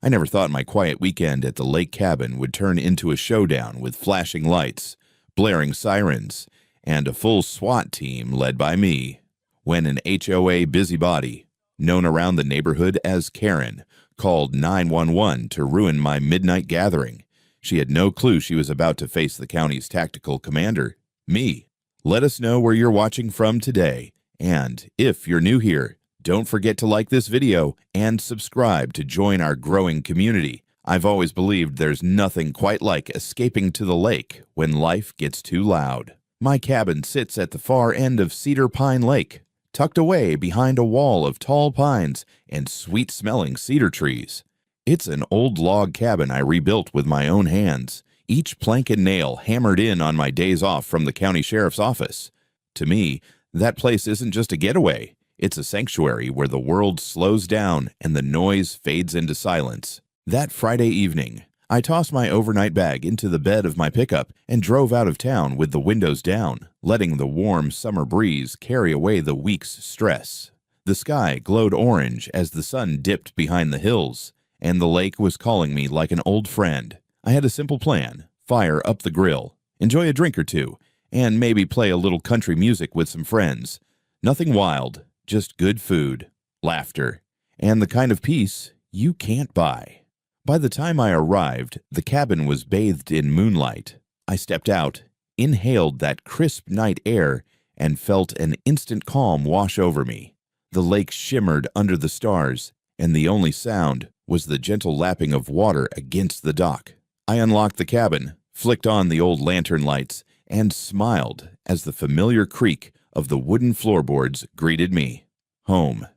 I never thought my quiet weekend at the lake cabin would turn into a showdown with flashing lights, blaring sirens, and a full SWAT team led by me, when an HOA busybody, known around the neighborhood as Karen, called 911 to ruin my midnight gathering. She had no clue she was about to face the county's tactical commander, me. Let us know where you're watching from today, and if you're new here, don't forget to like this video and subscribe to join our growing community. I've always believed there's nothing quite like escaping to the lake when life gets too loud. My cabin sits at the far end of Cedar Pine Lake, tucked away behind a wall of tall pines and sweet-smelling cedar trees. It's an old log cabin I rebuilt with my own hands, each plank and nail hammered in on my days off from the county sheriff's office. To me, that place isn't just a getaway. It's a sanctuary where the world slows down and the noise fades into silence. That Friday evening, I tossed my overnight bag into the bed of my pickup and drove out of town with the windows down, letting the warm summer breeze carry away the week's stress. The sky glowed orange as the sun dipped behind the hills, and the lake was calling me like an old friend. I had a simple plan: fire up the grill, enjoy a drink or two, and maybe play a little country music with some friends. Nothing wild, just good food, laughter, and the kind of peace you can't buy. By the time I arrived, the cabin was bathed in moonlight. I stepped out, inhaled that crisp night air, and felt an instant calm wash over me. The lake shimmered under the stars, and the only sound was the gentle lapping of water against the dock. I unlocked the cabin, flicked on the old lantern lights, and smiled as the familiar creak of the wooden floorboards greeted me. Home.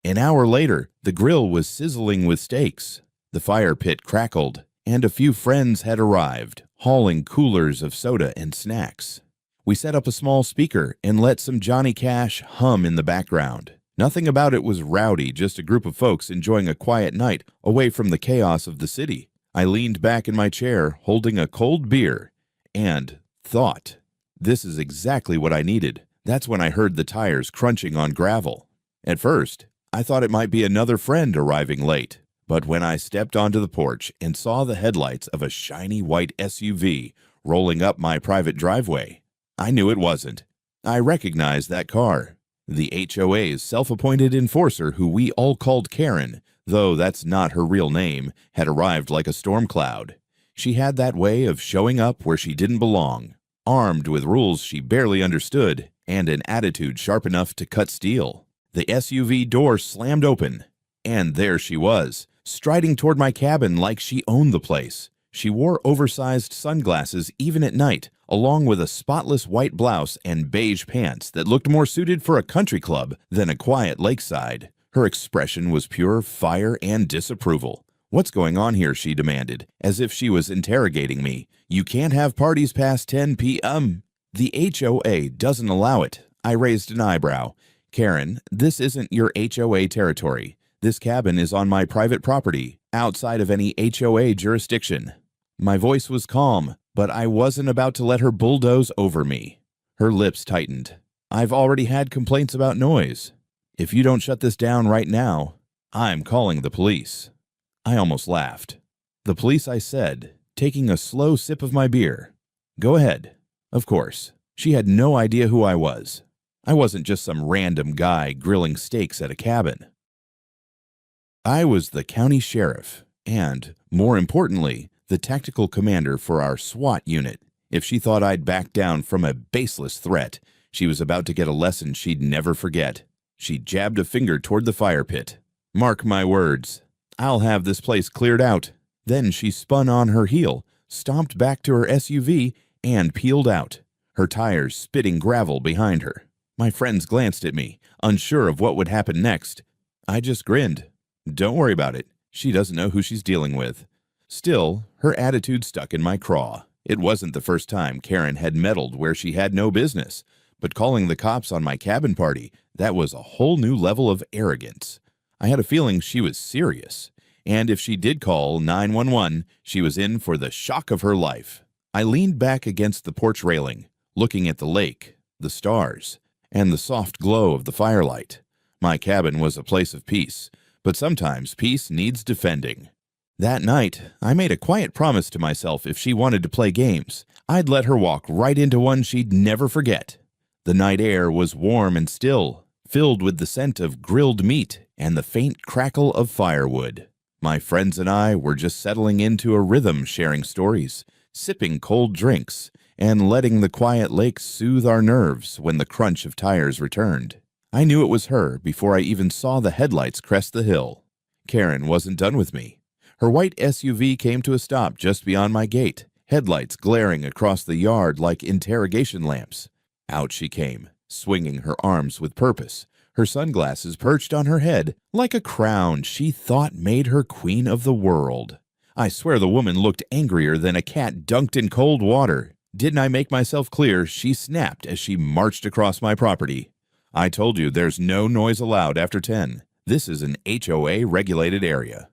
An hour later, the grill was sizzling with steaks. The fire pit crackled, and a few friends had arrived, hauling coolers of soda and snacks. We set up a small speaker and let some Johnny Cash hum in the background. Nothing about it was rowdy, just a group of folks enjoying a quiet night away from the chaos of the city. I leaned back in my chair, holding a cold beer, and thought, this is exactly what I needed. That's when I heard the tires crunching on gravel. At first, I thought it might be another friend arriving late, but when I stepped onto the porch and saw the headlights of a shiny white SUV rolling up my private driveway, I knew it wasn't. I recognized that car. The HOA's self-appointed enforcer, who we all called Karen, though that's not her real name, had arrived like a storm cloud. She had that way of showing up where she didn't belong, armed with rules she barely understood and an attitude sharp enough to cut steel. The SUV door slammed open, and there she was, striding toward my cabin like she owned the place. She wore oversized sunglasses even at night, along with a spotless white blouse and beige pants that looked more suited for a country club than a quiet lakeside. Her expression was pure fire and disapproval. "What's going on here?" she demanded, as if she was interrogating me. "You can't have parties past 10 p.m. "The HOA doesn't allow it." I raised an eyebrow. "Karen, this isn't your HOA territory. This cabin is on my private property, outside of any HOA jurisdiction." My voice was calm, but I wasn't about to let her bulldoze over me. Her lips tightened. "I've already had complaints about noise. If you don't shut this down right now, I'm calling the police." I almost laughed. "The police," I said, taking a slow sip of my beer. "Go ahead." Of course, she had no idea who I was. I wasn't just some random guy grilling steaks at a cabin. I was the county sheriff and, more importantly, the tactical commander for our SWAT unit. If she thought I'd back down from a baseless threat, she was about to get a lesson she'd never forget. She jabbed a finger toward the fire pit. "Mark my words, I'll have this place cleared out." Then she spun on her heel, stomped back to her SUV, and peeled out, her tires spitting gravel behind her. My friends glanced at me, unsure of what would happen next. I just grinned. Don't worry about it. She doesn't know who she's dealing with. Still, her attitude stuck in my craw. It wasn't the first time Karen had meddled where she had no business, but calling the cops on my cabin party, that was a whole new level of arrogance. I had a feeling she was serious, and if she did call 911, she was in for the shock of her life. I leaned back against the porch railing, looking at the lake, the stars, and the soft glow of the firelight. My cabin was a place of peace, but sometimes peace needs defending. That night, I made a quiet promise to myself if she wanted to play games, I'd let her walk right into one she'd never forget. The night air was warm and still, filled with the scent of grilled meat and the faint crackle of firewood. My friends and I were just settling into a rhythm, sharing stories, sipping cold drinks, and letting the quiet lake soothe our nerves when the crunch of tires returned. I knew it was her before I even saw the headlights crest the hill. Karen wasn't done with me. Her white SUV came to a stop just beyond my gate, headlights glaring across the yard like interrogation lamps. Out she came, swinging her arms with purpose, her sunglasses perched on her head like a crown she thought made her queen of the world. I swear the woman looked angrier than a cat dunked in cold water. Didn't I make myself clear? She snapped as she marched across my property. I told you there's no noise allowed after 10. This is an HOA regulated area.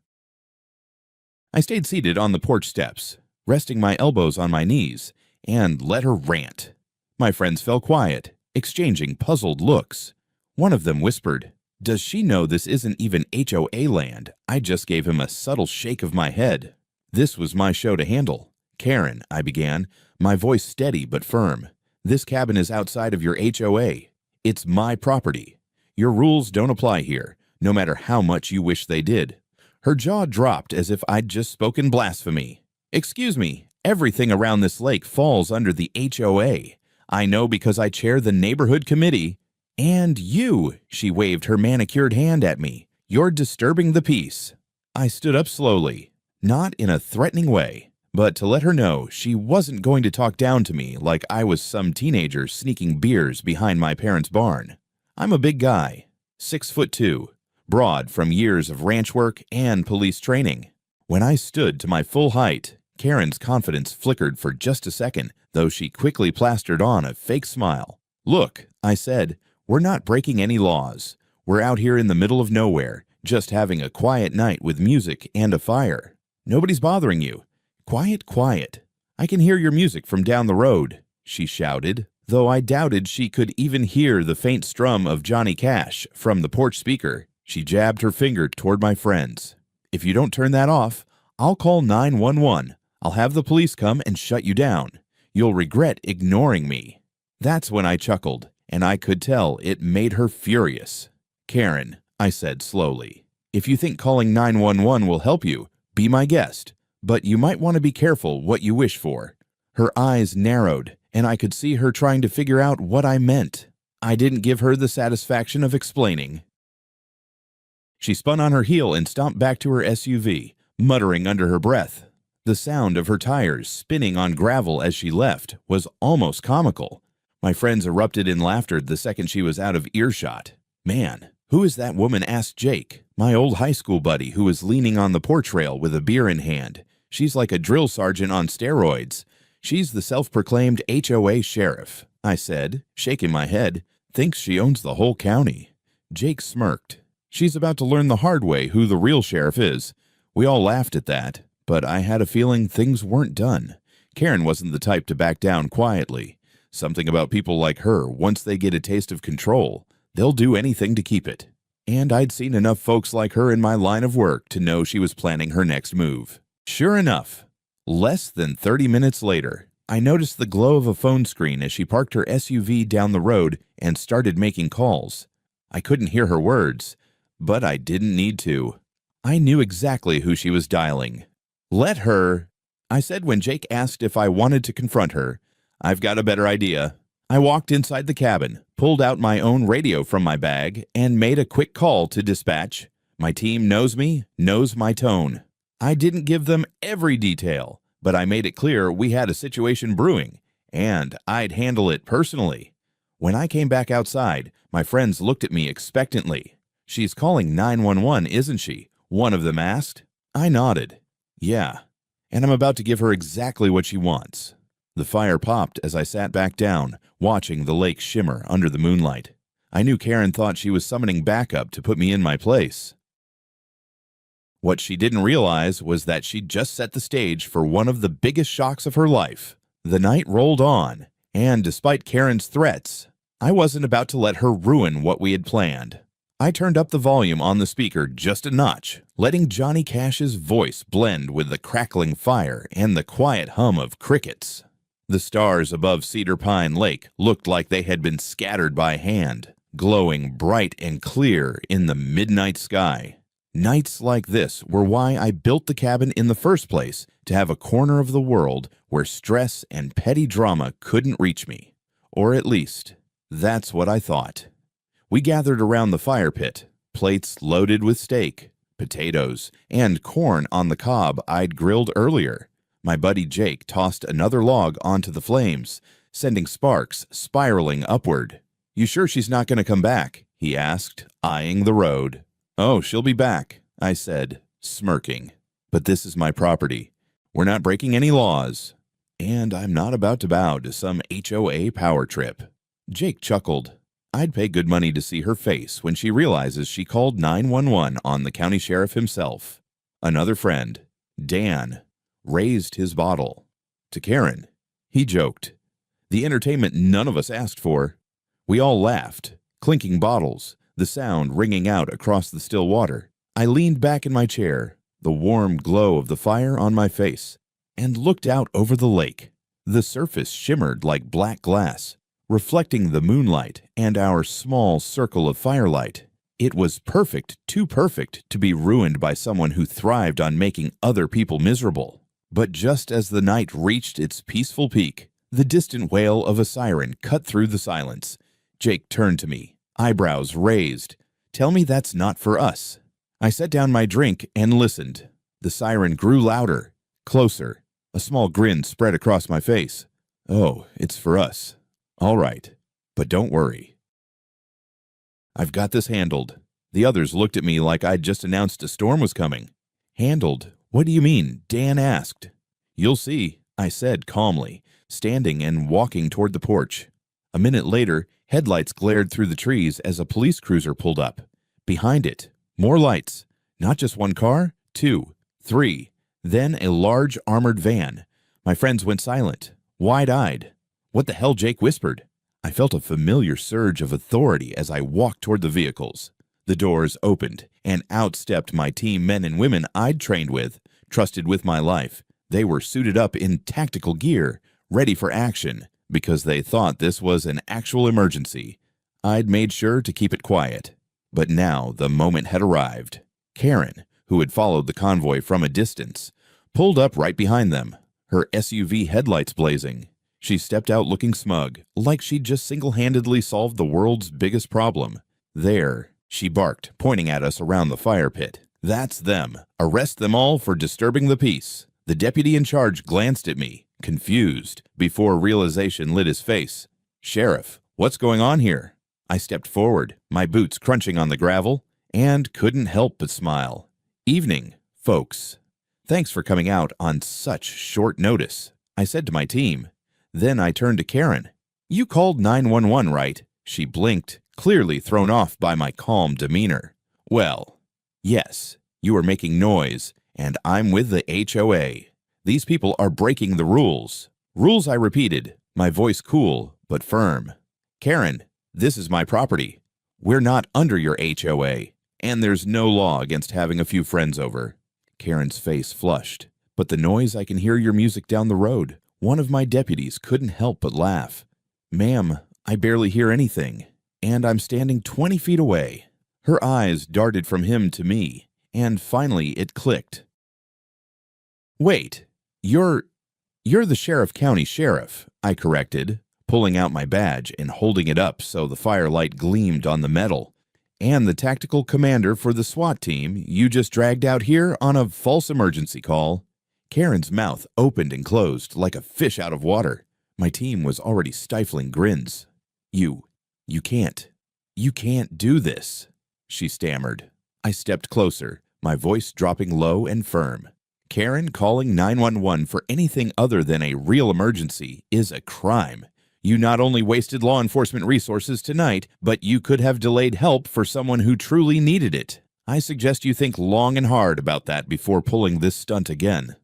I stayed seated on the porch steps, resting my elbows on my knees, and let her rant. My friends fell quiet, exchanging puzzled looks. One of them whispered, "Does she know this isn't even HOA land?" I just gave him a subtle shake of my head. This was my show to handle. "Karen," I began, my voice steady but firm, "this cabin is outside of your HOA. It's my property. Your rules don't apply here, no matter how much you wish they did." Her jaw dropped as if I'd just spoken blasphemy. "Excuse me, everything around this lake falls under the HOA. I know because I chair the neighborhood committee. And you," she waved her manicured hand at me, "you're disturbing the peace." I stood up slowly, not in a threatening way, but to let her know she wasn't going to talk down to me like I was some teenager sneaking beers behind my parents' barn. I'm a big guy, 6'2", broad from years of ranch work and police training. When I stood to my full height, Karen's confidence flickered for just a second, though she quickly plastered on a fake smile. "Look," I said, "we're not breaking any laws. We're out here in the middle of nowhere, just having a quiet night with music and a fire. Nobody's bothering you. Quiet, quiet. I can hear your music from down the road," she shouted, though I doubted she could even hear the faint strum of Johnny Cash from the porch speaker. She jabbed her finger toward my friends. "If you don't turn that off, I'll call 911. I'll have the police come and shut you down. You'll regret ignoring me." That's when I chuckled, and I could tell it made her furious. "Karen," I said slowly, "if you think calling 911 will help you, be my guest. But you might want to be careful what you wish for." Her eyes narrowed, and I could see her trying to figure out what I meant. I didn't give her the satisfaction of explaining. She spun on her heel and stomped back to her SUV, muttering under her breath. The sound of her tires spinning on gravel as she left was almost comical. My friends erupted in laughter the second she was out of earshot. "Man, who is that woman?" asked Jake, my old high school buddy who was leaning on the porch rail with a beer in hand. "She's like a drill sergeant on steroids." "She's the self-proclaimed HOA sheriff," I said, shaking my head. "Thinks she owns the whole county." Jake smirked. "She's about to learn the hard way who the real sheriff is." We all laughed at that, but I had a feeling things weren't done. Karen wasn't the type to back down quietly. Something about people like her, once they get a taste of control, they'll do anything to keep it. And I'd seen enough folks like her in my line of work to know she was planning her next move. Sure enough, less than 30 minutes later, I noticed the glow of a phone screen as she parked her SUV down the road and started making calls. I couldn't hear her words, but I didn't need to. I knew exactly who she was dialing. "Let her," I said when Jake asked if I wanted to confront her. "I've got a better idea." I walked inside the cabin, pulled out my own radio from my bag, and made a quick call to dispatch. My team knows me, knows my tone. I didn't give them every detail, but I made it clear we had a situation brewing, and I'd handle it personally. When I came back outside, my friends looked at me expectantly. "She's calling 911, isn't she?" one of them asked. I nodded. "Yeah, and I'm about to give her exactly what she wants." The fire popped as I sat back down, watching the lake shimmer under the moonlight. I knew Karen thought she was summoning backup to put me in my place. What she didn't realize was that she'd just set the stage for one of the biggest shocks of her life. The night rolled on, and despite Karen's threats, I wasn't about to let her ruin what we had planned. I turned up the volume on the speaker just a notch, letting Johnny Cash's voice blend with the crackling fire and the quiet hum of crickets. The stars above Cedar Pine Lake looked like they had been scattered by hand, glowing bright and clear in the midnight sky. Nights like this were why I built the cabin in the first place, to have a corner of the world where stress and petty drama couldn't reach me. Or at least, that's what I thought. We gathered around the fire pit, plates loaded with steak, potatoes, and corn on the cob I'd grilled earlier. My buddy Jake tossed another log onto the flames, sending sparks spiraling upward. "You sure she's not going to come back?" he asked, eyeing the road. "Oh, she'll be back," I said, smirking. "But this is my property. We're not breaking any laws. And I'm not about to bow to some HOA power trip." Jake chuckled. I'd pay good money to see her face when she realizes she called 911 on the county sheriff himself. Another friend, Dan, raised his bottle. To Karen, he joked. The entertainment none of us asked for. We all laughed, clinking bottles, the sound ringing out across the still water. I leaned back in my chair, the warm glow of the fire on my face, and looked out over the lake. The surface shimmered like black glass, reflecting the moonlight and our small circle of firelight. It was perfect, too perfect to be ruined by someone who thrived on making other people miserable. But just as the night reached its peaceful peak, the distant wail of a siren cut through the silence. Jake turned to me, eyebrows raised. "Tell me that's not for us." I set down my drink and listened. The siren grew louder, closer. A small grin spread across my face. "Oh, it's for us. All right, but don't worry. I've got this handled." The others looked at me like I'd just announced a storm was coming. "Handled? What do you mean?" Dan asked. "You'll see," I said calmly, standing and walking toward the porch. A minute later, headlights glared through the trees as a police cruiser pulled up. Behind it, more lights. Not just one car, 2, 3, then a large armored van. My friends went silent, wide-eyed. "What the hell?" Jake whispered. I felt a familiar surge of authority as I walked toward the vehicles. The doors opened, and out stepped my team, men and women I'd trained with, trusted with my life. They were suited up in tactical gear, ready for action, because they thought this was an actual emergency. I'd made sure to keep it quiet. But now the moment had arrived. Karen, who had followed the convoy from a distance, pulled up right behind them, her SUV headlights blazing. She stepped out looking smug, like she'd just single-handedly solved the world's biggest problem. "There," she barked, pointing at us around the fire pit. "That's them. Arrest them all for disturbing the peace." The deputy in charge glanced at me, confused, before realization lit his face. "Sheriff, what's going on here?" I stepped forward, my boots crunching on the gravel, and couldn't help but smile. "Evening, folks. Thanks for coming out on such short notice," I said to my team. Then I turned to Karen. "You called 911, right?" She blinked, clearly thrown off by my calm demeanor. "Well, yes, you are making noise, and I'm with the HOA. These people are breaking the rules." "Rules," I repeated, my voice cool but firm. "Karen, this is my property. We're not under your HOA, and there's no law against having a few friends over." Karen's face flushed. "But the noise, I can hear your music down the road." One of my deputies couldn't help but laugh. "Ma'am, I barely hear anything, and I'm standing 20 feet away." Her eyes darted from him to me, and finally it clicked. "Wait, you're the County Sheriff," I corrected, pulling out my badge and holding it up so the firelight gleamed on the metal. "And the tactical commander for the SWAT team you just dragged out here on a false emergency call." Karen's mouth opened and closed like a fish out of water. My team was already stifling grins. You can't do this," she stammered. I stepped closer, my voice dropping low and firm. "Karen, calling 911 for anything other than a real emergency is a crime. You not only wasted law enforcement resources tonight, but you could have delayed help for someone who truly needed it. I suggest you think long and hard about that before pulling this stunt again."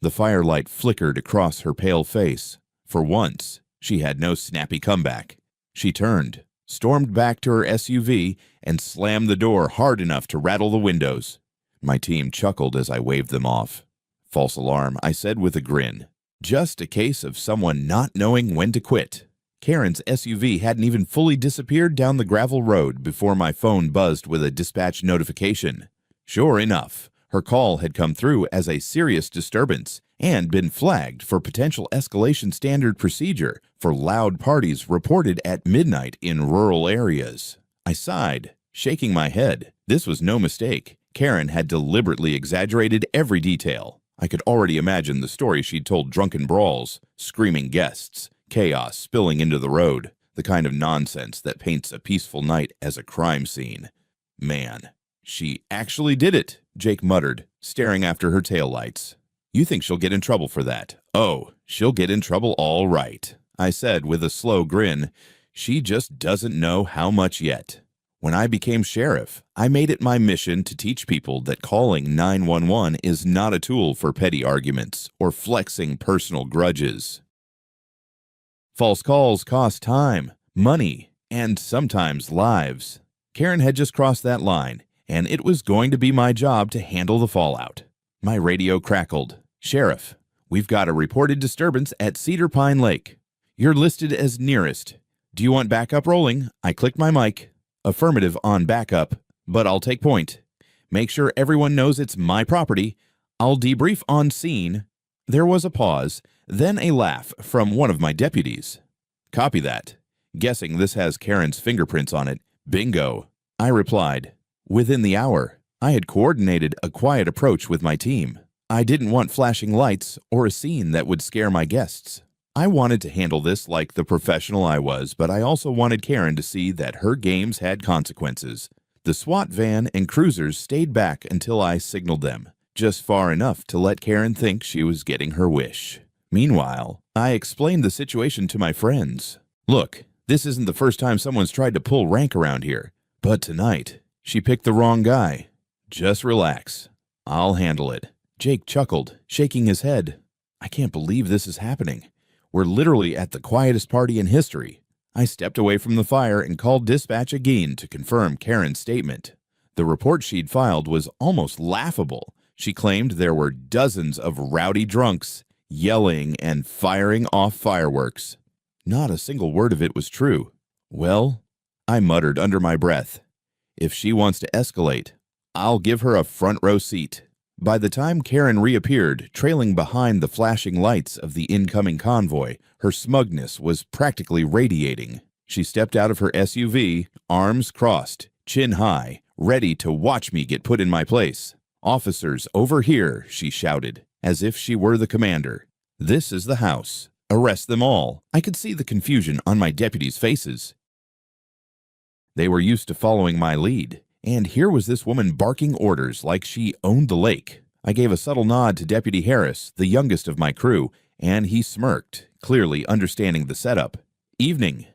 The firelight flickered across her pale face. For once, she had no snappy comeback. She turned, stormed back to her SUV, and slammed the door hard enough to rattle the windows. My team chuckled as I waved them off. False alarm, I said with a grin. Just a case of someone not knowing when to quit. Karen's SUV hadn't even fully disappeared down the gravel road before my phone buzzed with a dispatch notification. Sure enough, her call had come through as a serious disturbance and been flagged for potential escalation standard procedure for loud parties reported at midnight in rural areas. I sighed, shaking my head. This was no mistake. Karen had deliberately exaggerated every detail. I could already imagine the story she'd told: drunken brawls, screaming guests, chaos spilling into the road, the kind of nonsense that paints a peaceful night as a crime scene. Man, she actually did it, Jake muttered, staring after her taillights. You think she'll get in trouble for that? Oh, she'll get in trouble all right, I said with a slow grin. She just doesn't know how much yet. When I became sheriff, I made it my mission to teach people that calling 911 is not a tool for petty arguments or flexing personal grudges. False calls cost time, money, and sometimes lives. Karen had just crossed that line, and it was going to be my job to handle the fallout. My radio crackled. Sheriff, we've got a reported disturbance at Cedar Pine Lake. You're listed as nearest. Do you want backup rolling? I clicked my mic. Affirmative on backup, but I'll take point. Make sure everyone knows it's my property. I'll debrief on scene. There was a pause, then a laugh from one of my deputies. Copy that. Guessing this has Karen's fingerprints on it. Bingo, I replied. Within the hour, I had coordinated a quiet approach with my team. I didn't want flashing lights or a scene that would scare my guests. I wanted to handle this like the professional I was, but I also wanted Karen to see that her games had consequences. The SWAT van and cruisers stayed back until I signaled them, just far enough to let Karen think she was getting her wish. Meanwhile, I explained the situation to my friends. Look, this isn't the first time someone's tried to pull rank around here, but tonight, she picked the wrong guy. Just relax. I'll handle it. Jake chuckled, shaking his head. I can't believe this is happening. We're literally at the quietest party in history. I stepped away from the fire and called dispatch again to confirm Karen's statement. The report she'd filed was almost laughable. She claimed there were dozens of rowdy drunks yelling and firing off fireworks. Not a single word of it was true. Well, I muttered under my breath, if she wants to escalate, I'll give her a front row seat. By the time Karen reappeared, trailing behind the flashing lights of the incoming convoy, her smugness was practically radiating. She stepped out of her SUV, arms crossed, chin high, ready to watch me get put in my place. Officers, over here, she shouted, as if she were the commander. This is the house. Arrest them all. I could see the confusion on my deputies' faces. They were used to following my lead. And here was this woman barking orders like she owned the lake. I gave a subtle nod to Deputy Harris, the youngest of my crew, and he smirked, clearly understanding the setup. Evening.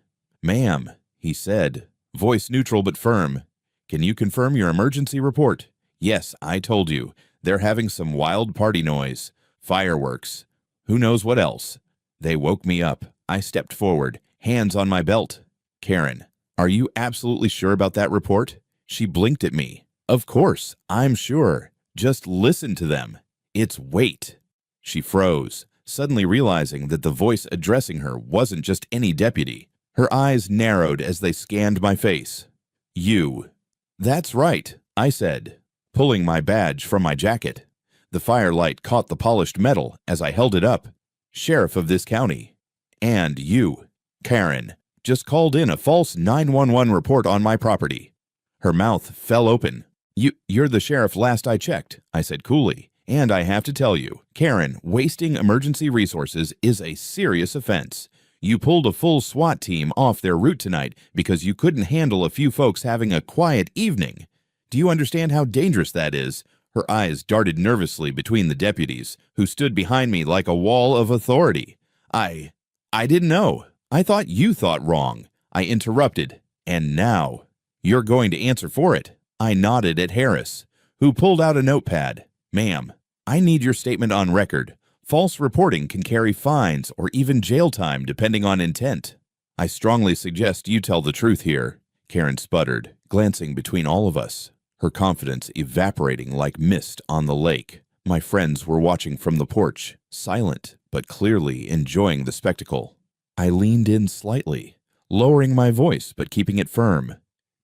Ma'am, he said, voice neutral but firm. Can you confirm your emergency report? Yes, I told you. They're having some wild party noise. Fireworks. Who knows what else? They woke me up. I stepped forward, hands on my belt. Karen, are you absolutely sure about that report? She blinked at me. Of course, I'm sure. Just listen to them. It's wait. She froze, suddenly realizing that the voice addressing her wasn't just any deputy. Her eyes narrowed as they scanned my face. You. That's right, I said, pulling my badge from my jacket. The firelight caught the polished metal as I held it up. Sheriff of this county. And you, Karen, just called in a false 911 report on my property. Her mouth fell open. You're the sheriff last I checked, I said coolly. And I have to tell you, Karen, wasting emergency resources is a serious offense. You pulled a full SWAT team off their route tonight because you couldn't handle a few folks having a quiet evening. Do you understand how dangerous that is? Her eyes darted nervously between the deputies, who stood behind me like a wall of authority. I didn't know. I thought you thought wrong. I interrupted. And now, you're going to answer for it. I nodded at Harris, who pulled out a notepad. Ma'am, I need your statement on record. False reporting can carry fines or even jail time depending on intent. I strongly suggest you tell the truth here, Karen sputtered, glancing between all of us, her confidence evaporating like mist on the lake. My friends were watching from the porch, silent but clearly enjoying the spectacle. I leaned in slightly, lowering my voice but keeping it firm.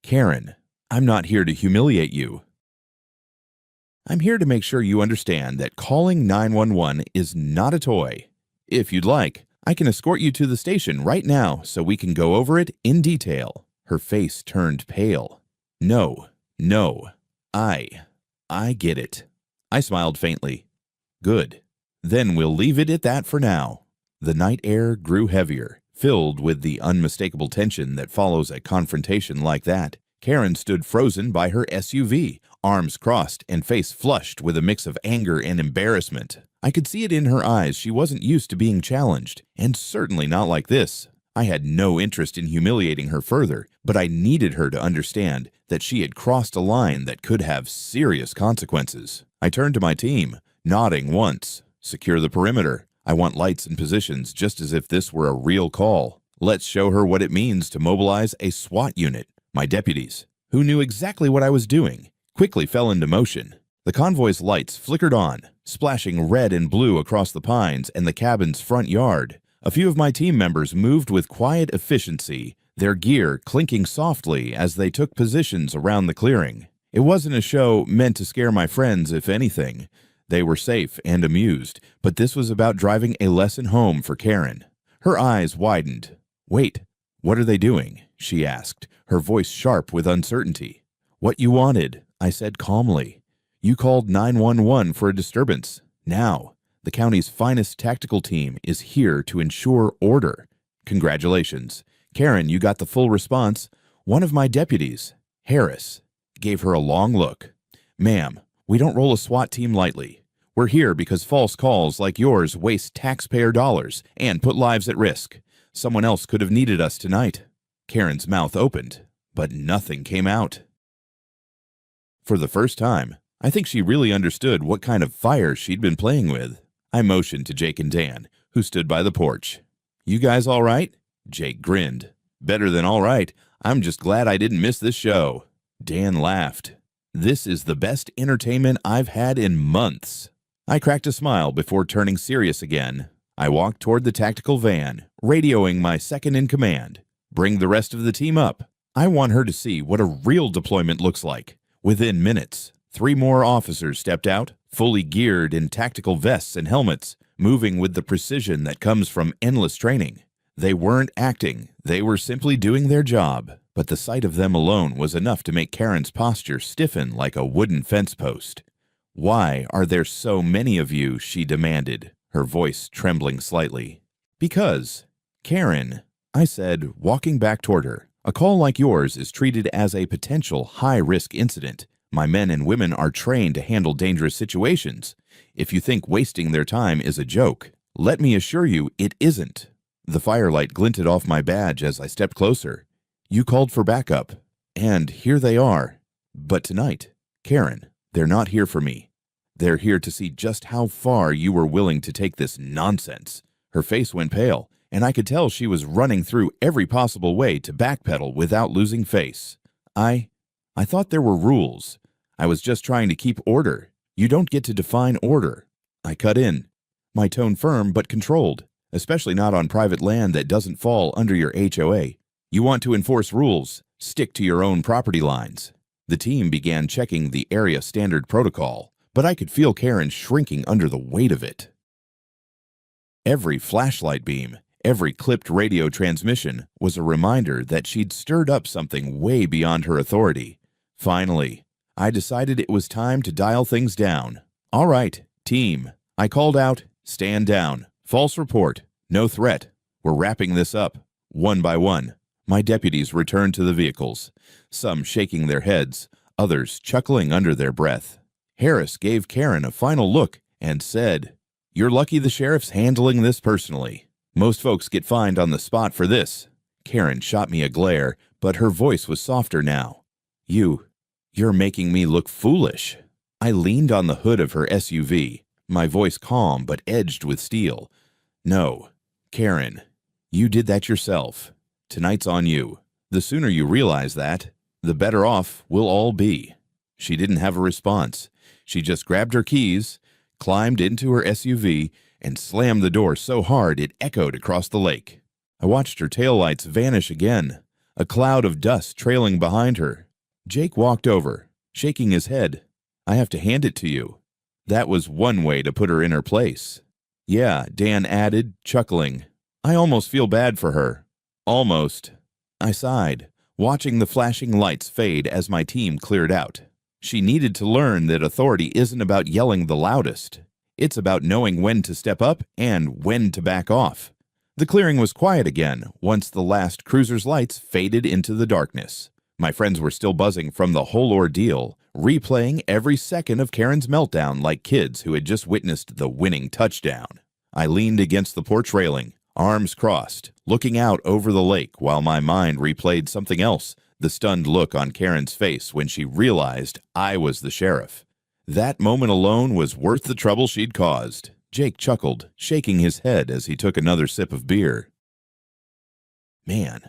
Karen, I'm not here to humiliate you. I'm here to make sure you understand that calling 911 is not a toy. If you'd like, I can escort you to the station right now so we can go over it in detail. Her face turned pale. No, I get it. I smiled faintly. Good. Then we'll leave it at that for now. The night air grew heavier, filled with the unmistakable tension that follows a confrontation like that. Karen stood frozen by her SUV, arms crossed and face flushed with a mix of anger and embarrassment. I could see it in her eyes she wasn't used to being challenged, and certainly not like this. I had no interest in humiliating her further, but I needed her to understand that she had crossed a line that could have serious consequences. I turned to my team, nodding once. Secure the perimeter. I want lights and positions just as if this were a real call. Let's show her what it means to mobilize a SWAT unit. My deputies, who knew exactly what I was doing, quickly fell into motion. The convoy's lights flickered on, splashing red and blue across the pines and the cabin's front yard. A few of my team members moved with quiet efficiency, their gear clinking softly as they took positions around the clearing. It wasn't a show meant to scare my friends, if anything. They were safe and amused, but this was about driving a lesson home for Karen. Her eyes widened. Wait, what are they doing? She asked, her voice sharp with uncertainty. What you wanted, I said calmly. You called 911 for a disturbance. Now, the county's finest tactical team is here to ensure order. Congratulations. Karen, you got the full response. One of my deputies, Harris, gave her a long look. Ma'am, we don't roll a SWAT team lightly. We're here because false calls like yours waste taxpayer dollars and put lives at risk. Someone else could have needed us tonight. Karen's mouth opened, but nothing came out. For the first time, I think she really understood what kind of fire she'd been playing with. I motioned to Jake and Dan, who stood by the porch. You guys all right? Jake grinned. Better than all right. I'm just glad I didn't miss this show. Dan laughed. This is the best entertainment I've had in months. I cracked a smile before turning serious again. I walked toward the tactical van, radioing my second-in-command. Bring the rest of the team up. I want her to see what a real deployment looks like. Within minutes, 3 more officers stepped out, fully geared in tactical vests and helmets, moving with the precision that comes from endless training. They weren't acting, they were simply doing their job, but the sight of them alone was enough to make Karen's posture stiffen like a wooden fence post. Why are there so many of you? She demanded, her voice trembling slightly. Because, Karen, I said, walking back toward her, a call like yours is treated as a potential high-risk incident. My men and women are trained to handle dangerous situations. If you think wasting their time is a joke, let me assure you it isn't. The firelight glinted off my badge as I stepped closer. You called for backup, and here they are. But tonight, Karen, they're not here for me. They're here to see just how far you were willing to take this nonsense. Her face went pale, and I could tell she was running through every possible way to backpedal without losing face. I thought there were rules. I was just trying to keep order. You don't get to define order. I cut in, my tone firm but controlled, especially not on private land that doesn't fall under your HOA. You want to enforce rules, stick to your own property lines. The team began checking the area standard protocol, but I could feel Karen shrinking under the weight of it. Every flashlight beam, every clipped radio transmission was a reminder that she'd stirred up something way beyond her authority. Finally, I decided it was time to dial things down. All right, team. I called out, stand down. False report. No threat. We're wrapping this up. One by one. My deputies returned to the vehicles, some shaking their heads, others chuckling under their breath. Harris gave Karen a final look and said, You're lucky the sheriff's handling this personally. Most folks get fined on the spot for this. Karen shot me a glare, but her voice was softer now. You're making me look foolish. I leaned on the hood of her SUV, my voice calm but edged with steel. No, Karen, you did that yourself. Tonight's on you. The sooner you realize that, the better off we'll all be." She didn't have a response. She just grabbed her keys, climbed into her SUV, and slammed the door so hard it echoed across the lake. I watched her taillights vanish again, a cloud of dust trailing behind her. Jake walked over, shaking his head. "I have to hand it to you." That was one way to put her in her place. "Yeah," Dan added, chuckling. "I almost feel bad for her." "Almost." I sighed, watching the flashing lights fade as my team cleared out. She needed to learn that authority isn't about yelling the loudest. It's about knowing when to step up and when to back off. The clearing was quiet again once the last cruiser's lights faded into the darkness. My friends were still buzzing from the whole ordeal, replaying every second of Karen's meltdown like kids who had just witnessed the winning touchdown. I leaned against the porch railing, arms crossed, looking out over the lake while my mind replayed something else, the stunned look on Karen's face when she realized I was the sheriff. That moment alone was worth the trouble she'd caused. Jake chuckled, shaking his head as he took another sip of beer. "Man,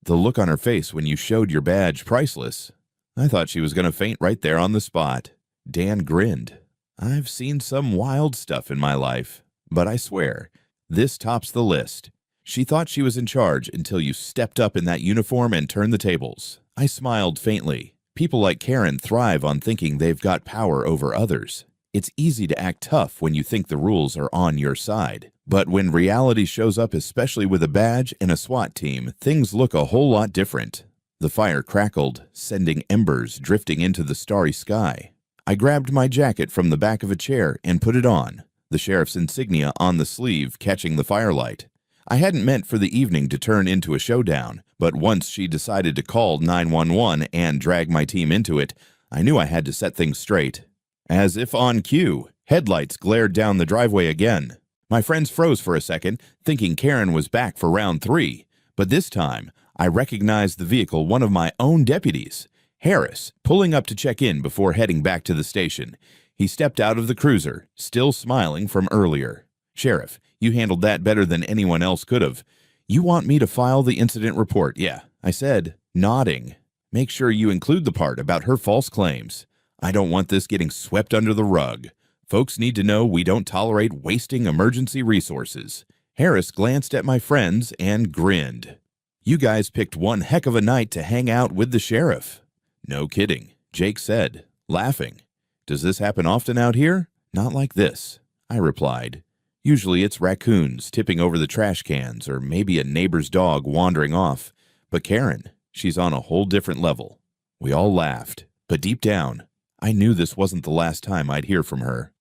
the look on her face when you showed your badge, priceless. I thought she was going to faint right there on the spot." Dan grinned. "I've seen some wild stuff in my life, but I swear, this tops the list. She thought she was in charge until you stepped up in that uniform and turned the tables." I smiled faintly. People like Karen thrive on thinking they've got power over others. It's easy to act tough when you think the rules are on your side. But when reality shows up, especially with a badge and a SWAT team, things look a whole lot different. The fire crackled, sending embers drifting into the starry sky. I grabbed my jacket from the back of a chair and put it on, the sheriff's insignia on the sleeve catching the firelight. I hadn't meant for the evening to turn into a showdown, but once she decided to call 911 and drag my team into it, I knew I had to set things straight. As if on cue, headlights glared down the driveway again. My friends froze for a second, thinking Karen was back for round 3, but this time, I recognized the vehicle one of my own deputies, Harris, pulling up to check in before heading back to the station. He stepped out of the cruiser, still smiling from earlier. "Sheriff, you handled that better than anyone else could have. You want me to file the incident report?" "Yeah," I said, nodding. "Make sure you include the part about her false claims. I don't want this getting swept under the rug. Folks need to know we don't tolerate wasting emergency resources." Harris glanced at my friends and grinned. "You guys picked one heck of a night to hang out with the sheriff." "No kidding," Jake said, laughing. "Does this happen often out here?" "Not like this," I replied. "Usually it's raccoons tipping over the trash cans or maybe a neighbor's dog wandering off. But Karen, she's on a whole different level." We all laughed, but deep down, I knew this wasn't the last time I'd hear from her.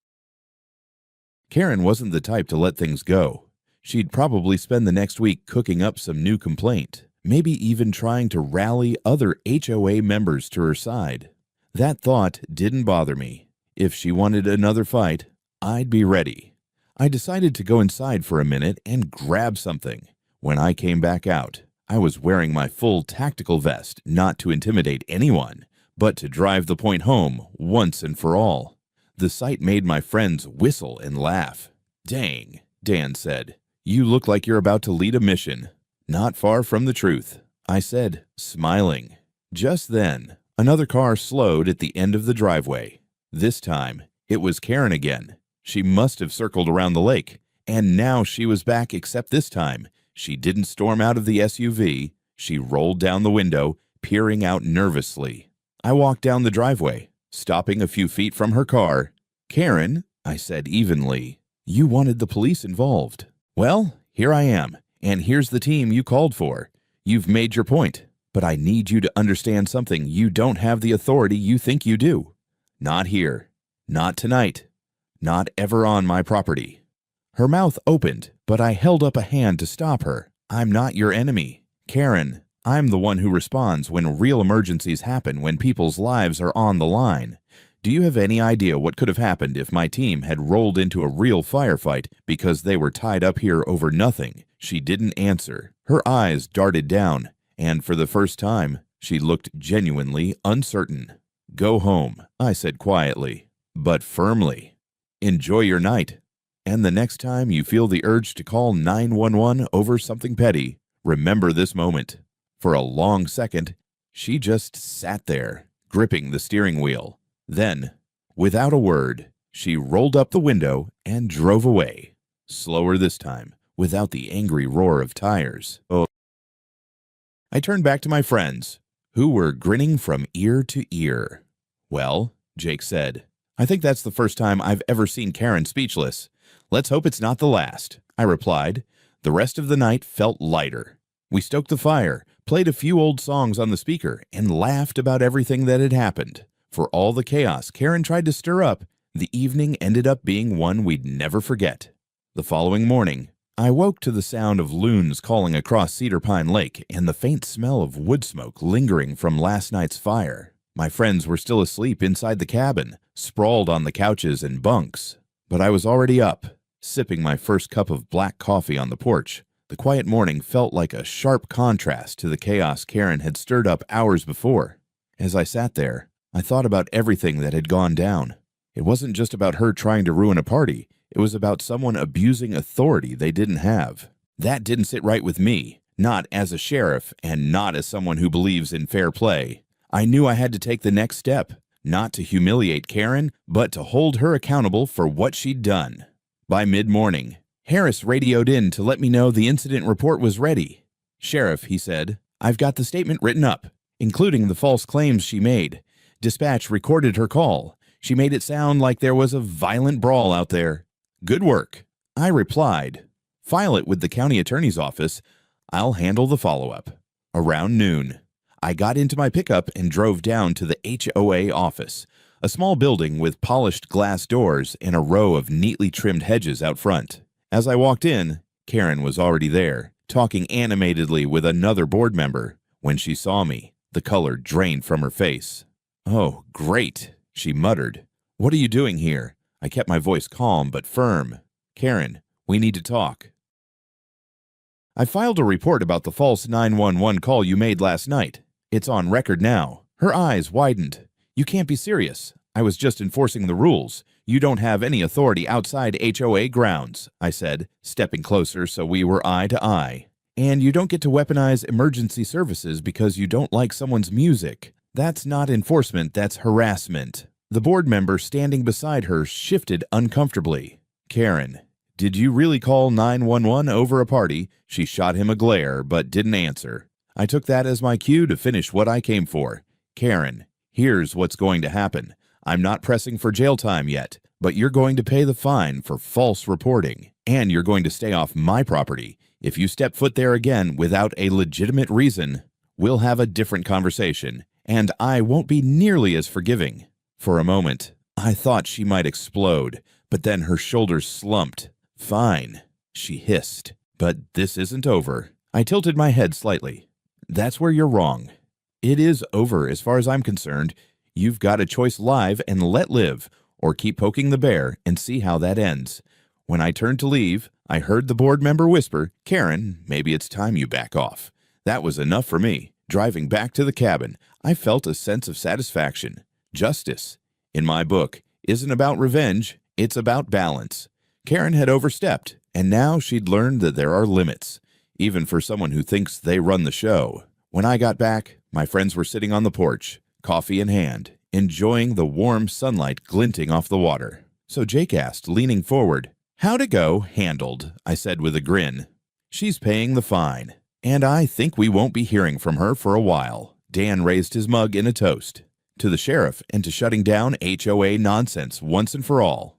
Karen wasn't the type to let things go. She'd probably spend the next week cooking up some new complaint, maybe even trying to rally other HOA members to her side. That thought didn't bother me. If she wanted another fight, I'd be ready. I decided to go inside for a minute and grab something. When I came back out, I was wearing my full tactical vest, not to intimidate anyone, but to drive the point home once and for all. The sight made my friends whistle and laugh. "Dang," Dan said. "You look like you're about to lead a mission." "Not far from the truth," I said, smiling. Just then, another car slowed at the end of the driveway. This time, it was Karen again. She must have circled around the lake, and now she was back, except this time, she didn't storm out of the SUV. She rolled down the window, peering out nervously. I walked down the driveway, stopping a few feet from her car. "Karen," I said evenly, "you wanted the police involved. Well, here I am, and here's the team you called for. You've made your point, but I need you to understand something. You don't have the authority you think you do. Not here. Not tonight. Not ever on my property." Her mouth opened, but I held up a hand to stop her. "I'm not your enemy. Karen, I'm the one who responds when real emergencies happen, when people's lives are on the line. Do you have any idea what could have happened if my team had rolled into a real firefight because they were tied up here over nothing?" She didn't answer. Her eyes darted down, and for the first time, she looked genuinely uncertain. "Go home," I said quietly, but firmly. "Enjoy your night. And the next time you feel the urge to call 911 over something petty, remember this moment. For a long second, she just sat there, gripping the steering wheel. Then, without a word, she rolled up the window and drove away. Slower this time, without the angry roar of tires. Oh. I turned back to my friends, who were grinning from ear to ear. "Well," Jake said, "I think that's the first time I've ever seen Karen speechless. Let's hope it's not the last," I replied. The rest of the night felt lighter. We stoked the fire, played a few old songs on the speaker, and laughed about everything that had happened. For all the chaos Karen tried to stir up, the evening ended up being one we'd never forget. The following morning, I woke to the sound of loons calling across Cedar Pine Lake and the faint smell of wood smoke lingering from last night's fire. My friends were still asleep inside the cabin, sprawled on the couches and bunks. But I was already up, sipping my first cup of black coffee on the porch. The quiet morning felt like a sharp contrast to the chaos Karen had stirred up hours before. As I sat there, I thought about everything that had gone down. It wasn't just about her trying to ruin a party. It was about someone abusing authority they didn't have. That didn't sit right with me, not as a sheriff and not as someone who believes in fair play. I knew I had to take the next step, not to humiliate Karen, but to hold her accountable for what she'd done. By mid-morning, Harris radioed in to let me know the incident report was ready. "Sheriff," he said, "I've got the statement written up, including the false claims she made. Dispatch recorded her call. She made it sound like there was a violent brawl out there." "Good work," I replied. "File it with the county attorney's office. I'll handle the follow-up." Around noon, I got into my pickup and drove down to the HOA office, a small building with polished glass doors and a row of neatly trimmed hedges out front. As I walked in, Karen was already there, talking animatedly with another board member. When she saw me, the color drained from her face. "Oh, great," she muttered. "What are you doing here?" I kept my voice calm but firm. "Karen, we need to talk." "I filed a report about the false 911 call you made last night. It's on record now." Her eyes widened. "You can't be serious. I was just enforcing the rules. You don't have any authority outside HOA grounds," I said, stepping closer so we were eye to eye. "And you don't get to weaponize emergency services because you don't like someone's music. That's not enforcement, that's harassment." The board member standing beside her shifted uncomfortably. "Karen, did you really call 911 over a party?" She shot him a glare, but didn't answer. I took that as my cue to finish what I came for. "Karen, here's what's going to happen. I'm not pressing for jail time yet, but you're going to pay the fine for false reporting, and you're going to stay off my property. If you step foot there again without a legitimate reason, we'll have a different conversation, and I won't be nearly as forgiving." For a moment, I thought she might explode, but then her shoulders slumped. "Fine," she hissed, "but this isn't over." I tilted my head slightly. "That's where you're wrong. It is over as far as I'm concerned. You've got a choice: live and let live, or keep poking the bear and see how that ends." When I turned to leave, I heard the board member whisper, "Karen, maybe it's time you back off." That was enough for me. Driving back to the cabin, I felt a sense of satisfaction. Justice, in my book, isn't about revenge, it's about balance. Karen had overstepped, and now she'd learned that there are limits, even for someone who thinks they run the show. When I got back, my friends were sitting on the porch, coffee in hand, enjoying the warm sunlight glinting off the water. So Jake asked, leaning forward, "How'd it go?" "Handled," I said with a grin. "She's paying the fine, and I think we won't be hearing from her for a while." Dan raised his mug in a toast. "To the sheriff and to shutting down HOA nonsense once and for all."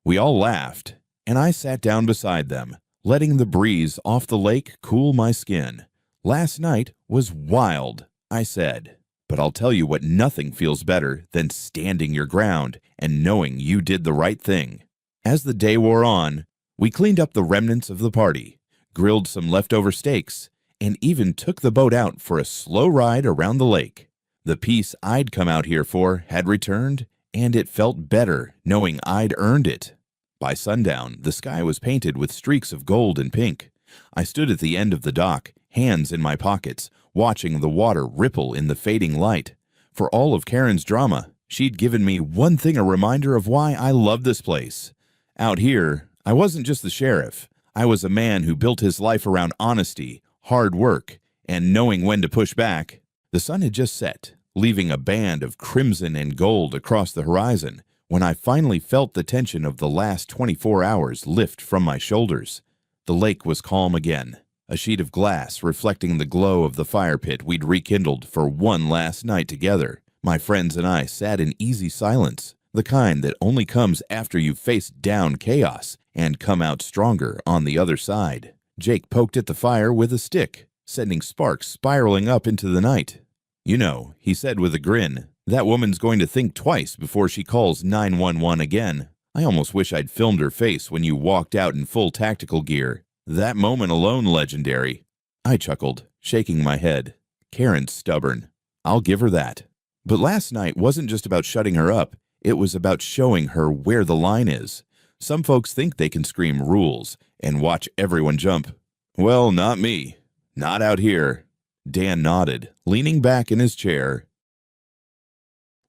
We all laughed, and I sat down beside them, letting the breeze off the lake cool my skin. "Last night was wild," I said, "but I'll tell you what, nothing feels better than standing your ground and knowing you did the right thing." As the day wore on, we cleaned up the remnants of the party, grilled some leftover steaks, and even took the boat out for a slow ride around the lake. The peace I'd come out here for had returned, and it felt better knowing I'd earned it. By sundown, the sky was painted with streaks of gold and pink. I stood at the end of the dock, hands in my pockets, watching the water ripple in the fading light. For all of Karen's drama, she'd given me one thing, a reminder of why I love this place. Out here, I wasn't just the sheriff. I was a man who built his life around honesty, hard work, and knowing when to push back. The sun had just set, leaving a band of crimson and gold across the horizon, when I finally felt the tension of the last 24 hours lift from my shoulders. The lake was calm again, a sheet of glass reflecting the glow of the fire pit we'd rekindled for one last night together. My friends and I sat in easy silence, the kind that only comes after you've faced down chaos and come out stronger on the other side. Jake poked at the fire with a stick, sending sparks spiraling up into the night. "You know," he said with a grin, "that woman's going to think twice before she calls 911 again. I almost wish I'd filmed her face when you walked out in full tactical gear. That moment alone legendary." I chuckled, shaking my head. Karen's stubborn. I'll give her that. But last night wasn't just about shutting her up. It was about showing her where the line is. Some folks think they can scream rules and watch everyone jump. Well, not me. Not out here. Dan nodded, leaning back in his chair.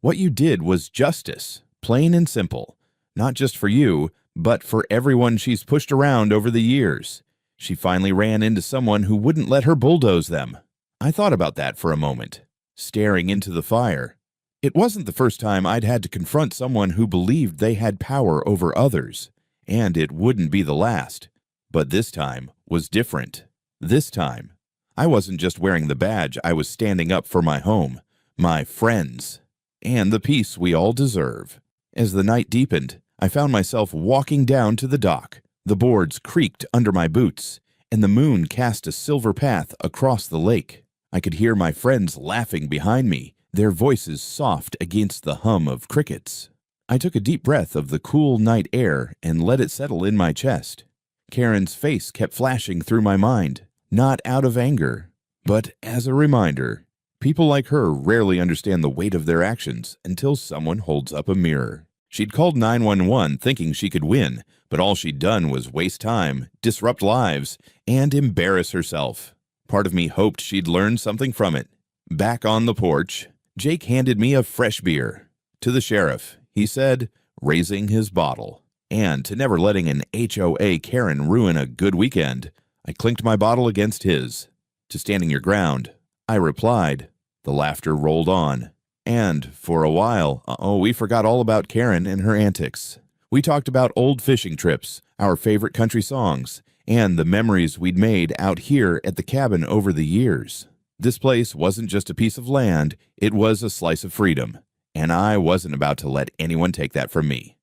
What you did was justice, plain and simple. Not just for you, but for everyone she's pushed around over the years. She finally ran into someone who wouldn't let her bulldoze them. I thought about that for a moment, staring into the fire. It wasn't the first time I'd had to confront someone who believed they had power over others, and it wouldn't be the last. But this time was different. This time, I wasn't just wearing the badge, I was standing up for my home, my friends, and the peace we all deserve. As the night deepened, I found myself walking down to the dock. The boards creaked under my boots, and the moon cast a silver path across the lake. I could hear my friends laughing behind me, their voices soft against the hum of crickets. I took a deep breath of the cool night air and let it settle in my chest. Karen's face kept flashing through my mind, not out of anger, but as a reminder. People like her rarely understand the weight of their actions until someone holds up a mirror. She'd called 911 thinking she could win, but all she'd done was waste time, disrupt lives, and embarrass herself. Part of me hoped she'd learn something from it. Back on the porch, Jake handed me a fresh beer. "To the sheriff," he said, raising his bottle. And to never letting an HOA Karen ruin a good weekend, I clinked my bottle against his. "To standing your ground," I replied. The laughter rolled on. And for a while, we forgot all about Karen and her antics. We talked about old fishing trips, our favorite country songs, and the memories we'd made out here at the cabin over the years. This place wasn't just a piece of land, it was a slice of freedom, and I wasn't about to let anyone take that from me.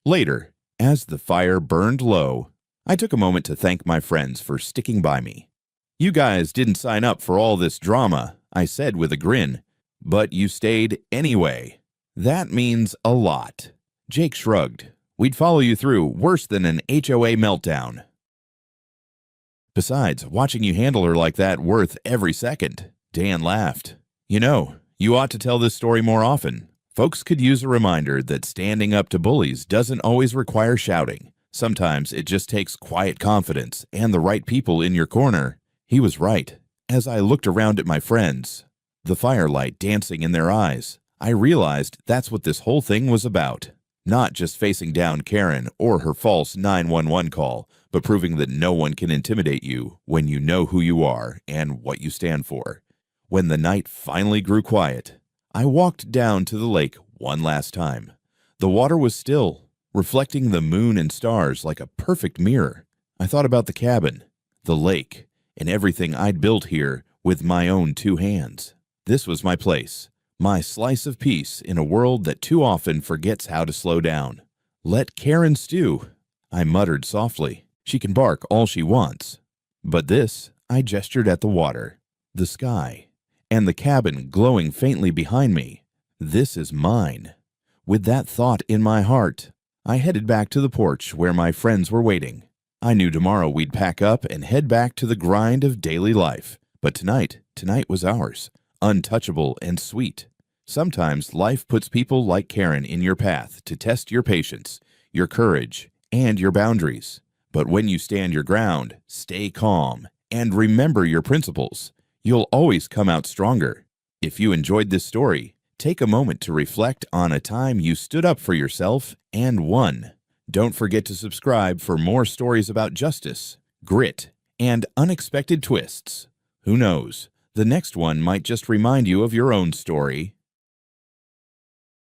Later, as the fire burned low, I took a moment to thank my friends for sticking by me. "You guys didn't sign up for all this drama," I said with a grin, "but you stayed anyway. That means a lot." Jake shrugged. "We'd follow you through worse than an HOA meltdown. Besides, watching you handle her like that worth every second." Dan laughed. "You know, you ought to tell this story more often. Folks could use a reminder that standing up to bullies doesn't always require shouting. Sometimes it just takes quiet confidence and the right people in your corner." He was right. As I looked around at my friends, the firelight dancing in their eyes, I realized that's what this whole thing was about. Not just facing down Karen or her false 911 call, but proving that no one can intimidate you when you know who you are and what you stand for. When the night finally grew quiet, I walked down to the lake one last time. The water was still, reflecting the moon and stars like a perfect mirror. I thought about the cabin, the lake, and everything I'd built here with my own two hands. This was my place, my slice of peace in a world that too often forgets how to slow down. "Let Karen stew," I muttered softly. "She can bark all she wants." But this, I gestured at the water, the sky, and the cabin glowing faintly behind me. This is mine. With that thought in my heart, I headed back to the porch where my friends were waiting. I knew tomorrow we'd pack up and head back to the grind of daily life. But tonight was ours, untouchable and sweet. Sometimes life puts people like Karen in your path to test your patience, your courage, and your boundaries. But when you stand your ground, stay calm, and remember your principles, you'll always come out stronger. If you enjoyed this story, take a moment to reflect on a time you stood up for yourself and won. Don't forget to subscribe for more stories about justice, grit, and unexpected twists. Who knows? The next one might just remind you of your own story.